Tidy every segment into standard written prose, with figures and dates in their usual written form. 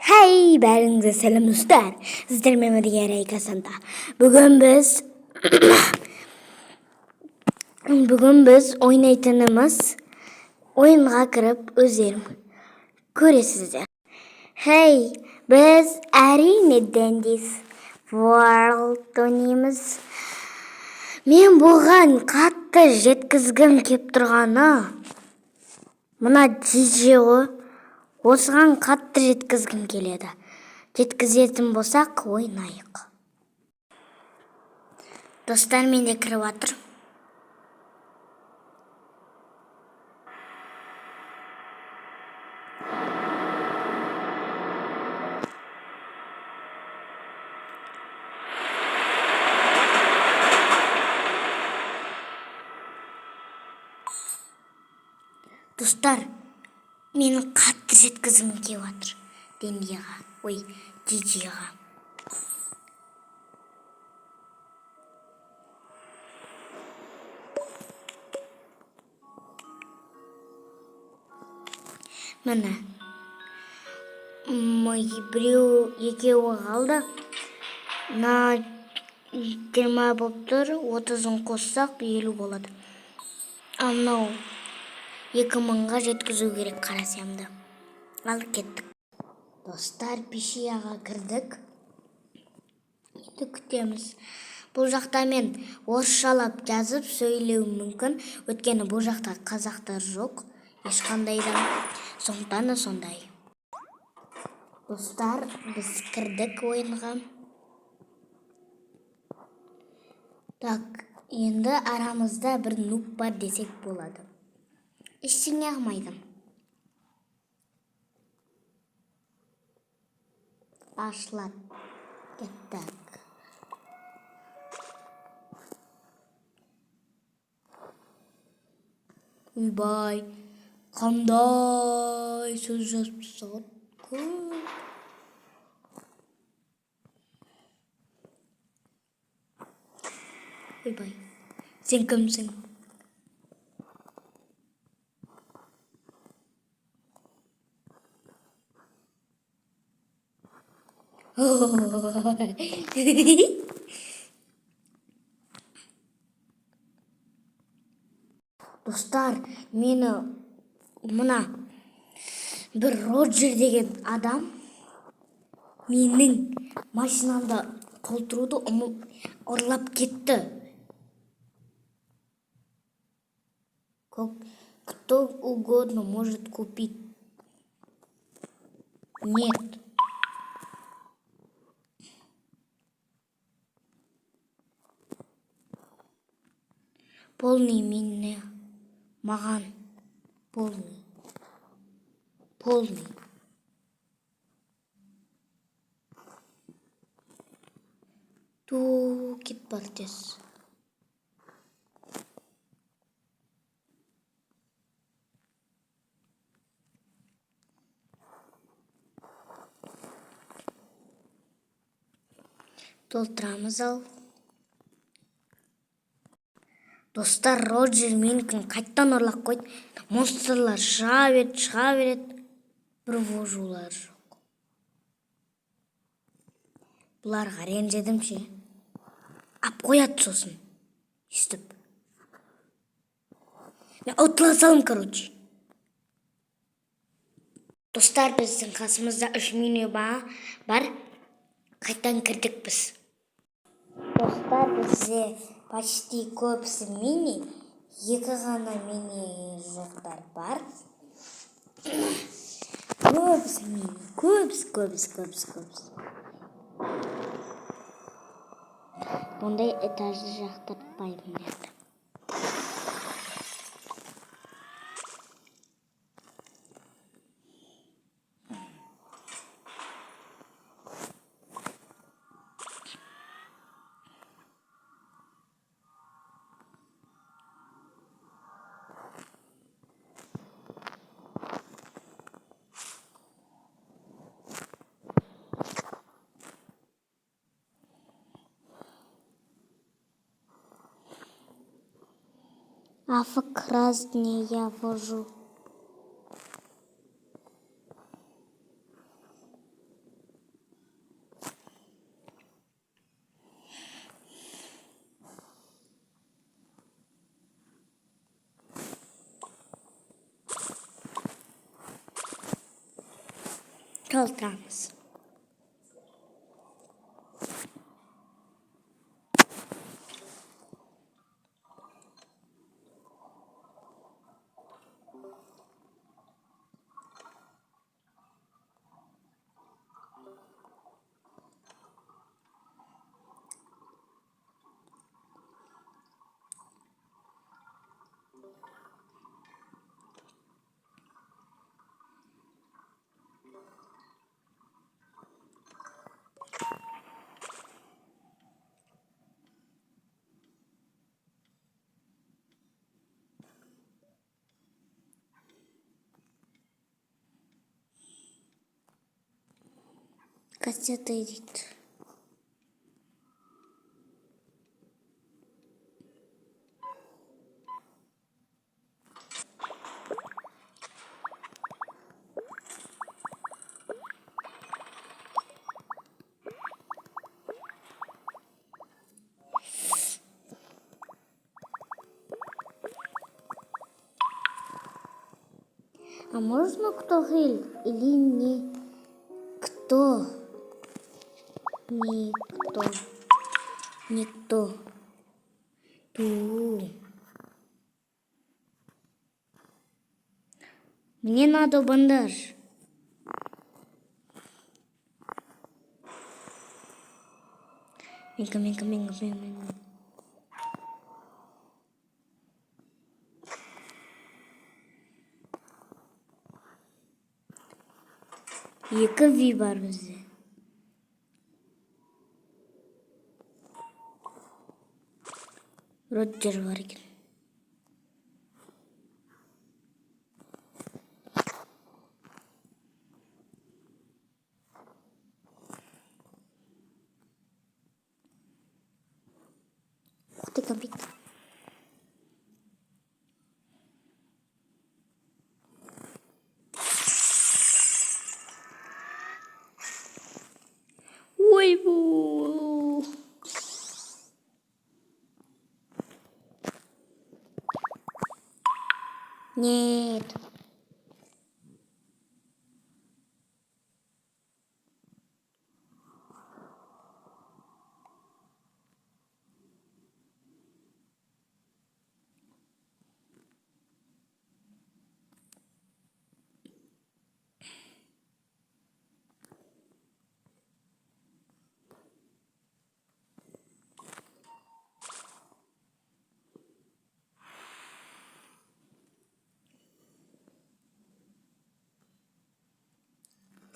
Hey, бәріңізге сәлем достар. Сіздермен бірге Рейка Санта. Бүгін біз ойнайтынымыз ойынға кіріп өздерің көресіздер. Hey, біз әрине Денис World ойнаймыз. Мен бұған қатты жеткізгім кеп тұрғаны мына DJ ғой. Осыған қатты жеткізгім келеді. Жеткізетін болсақ, ойнайық. Достар, менде кіріп жатыр. Достар, менің қатты жеткізгім келіп жатыр. DJ-ға. Міне. Біреу екеуі қалды. На 20 болып тұр, 30-ын қоссақ 50 болады. Анау 2000-ға жеткізу керек қарасамды. Ал кеттік. Достар, пешияға кірдік. Енді күтеміз. Бұл жақта мен орысшалап жазып сөйлеу мүмкін. Өткені бұл жақта қазақтар жоқ. Ешқандайдан. Сондықтан сондай. Достар, біз кірдік ойынға. Так, енді арамызда бір нуб бар десек болады. Ештеңе қылмайды. Ашылады. Кеттік. Үйбай. Қандай сөз жазып тастаған көп. Үйбай. Сен кімсің? Достар, мені мына бір Роджер деген адам менің машинамда толтыруды ұрлап кетті. Кто угодно может купить. Нет. Полный меня. Маған. Полный. Ту кет бар тез. Толтырамыз ал. Достар, Роджер менікін қайттан ұрлап қойды. Монстрлар шыға береді. Бір вожулар жоқ. Бұларға ренжедім ше. Ап қояды сосын. Естіп. Мен ұтыла салым, короче. Достар, біздің қасымызда 3 меню бар. Қайттан кірдік біз. Достар, бізде почти көбісі мини, 2 ғана мини жоқтар бар. Көбісі мини, көбісі. Ондай этажды жақтыртпаймын деді. Афк разные я вожу. Kaldıramız. Kaçta edit. А можно кто или не кто? Никто. Никто. Ту. Мне надо бандаж. Мика. Екі ви бар бізде. Роджер бар екен. Ух ты, компьютер. Ой, бу. Нет.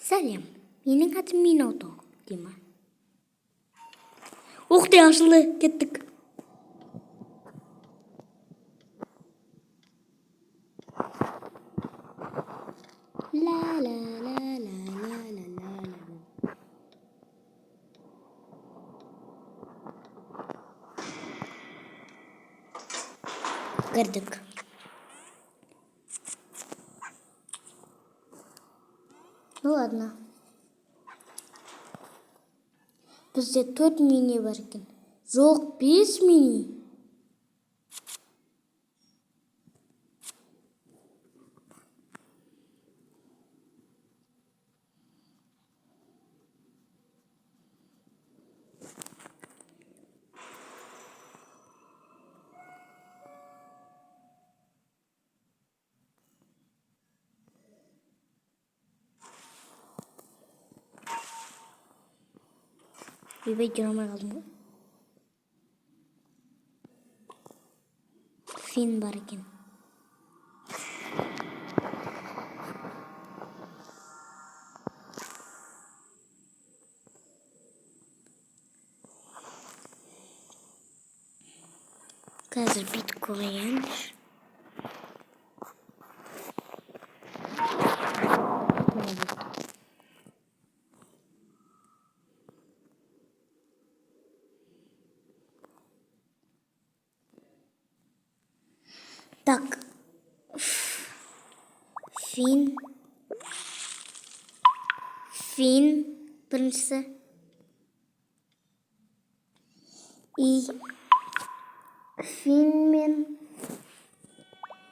Сәлем, менің атым Миното, Дима. Ух ты, ашылды, кеттік. Кірдік. Ну ладно. Бізде 4 мини бар екен. Жоқ, 5 мини. Үйбей жүремей қалдым ғой. Фин бар екен. Қазір бит қояйыншы. Так. Фин біріншісі. И Фин мен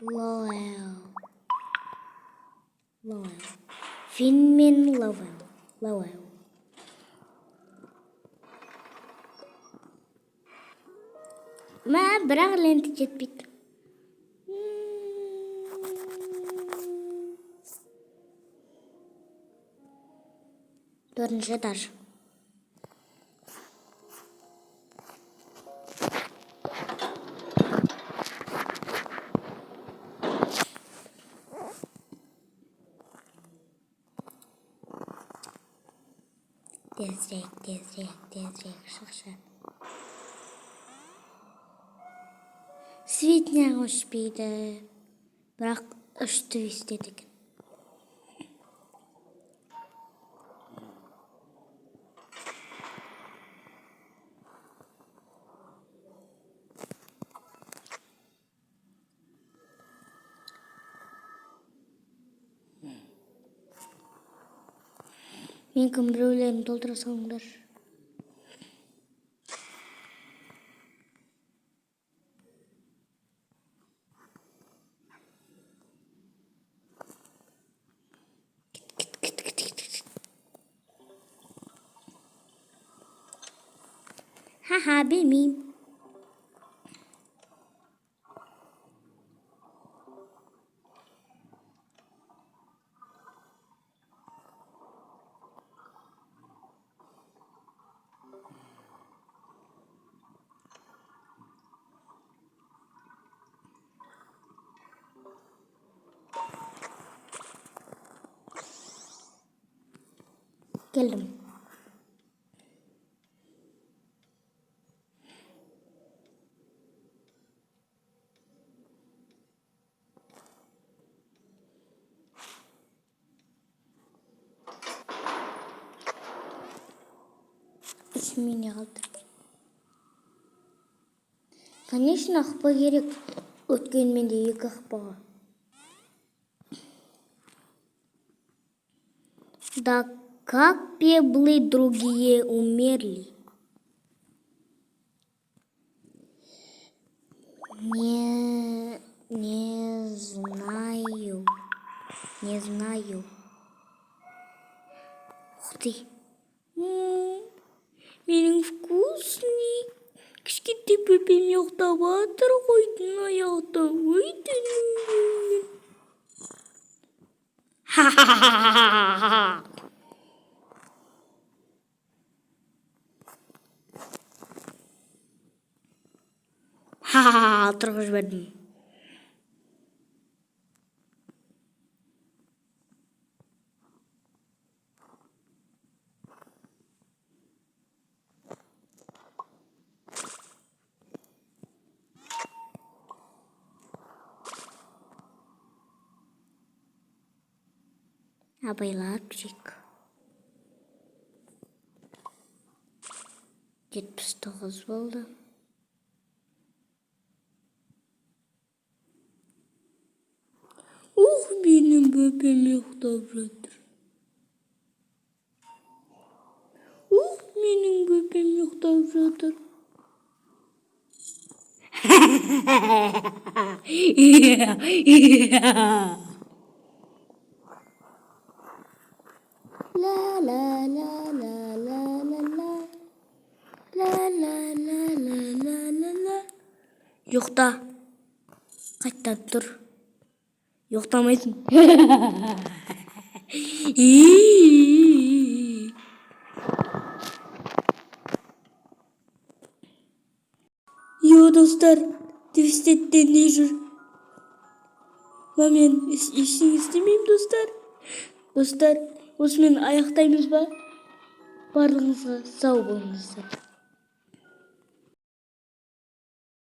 Лоэл. Фин мен Лауэл. Бірақ ленті жетпейді. Төртінші этаж. Тезірек, шықшы. Светняң өшпейді. Бірақ үшті естедік. Менің біреулерін толтыра салыңдар. Ха-ха, білмеймін. Келдім. Мене қалды. Конечно, ақпа керек. Өткен менде 2 ақпаға. Да как пеблы другие умерли? Не знаю. Ух ты. Менің вкусный. Кішкентай бөпем ұйықтап жатыр қойдың аяқта. Ха-ха-ха-ха-ха-ха. Ха-ха-ха, тұрғыз жібердім. Абайлап жүрек. 79 болды. Ух, менің бөпем ұйықтап жатыр. Ух, менің бөпем ұйықтап жатыр. Ұйықта. Қайттан тұр. Ұйықтамайсың. Йо, достар, тевістетте не жүр? Мен ештеңе істемеймін, достар. Достар, осымен аяқтаймыз ба? Барлығыңызға сау болыңыздар.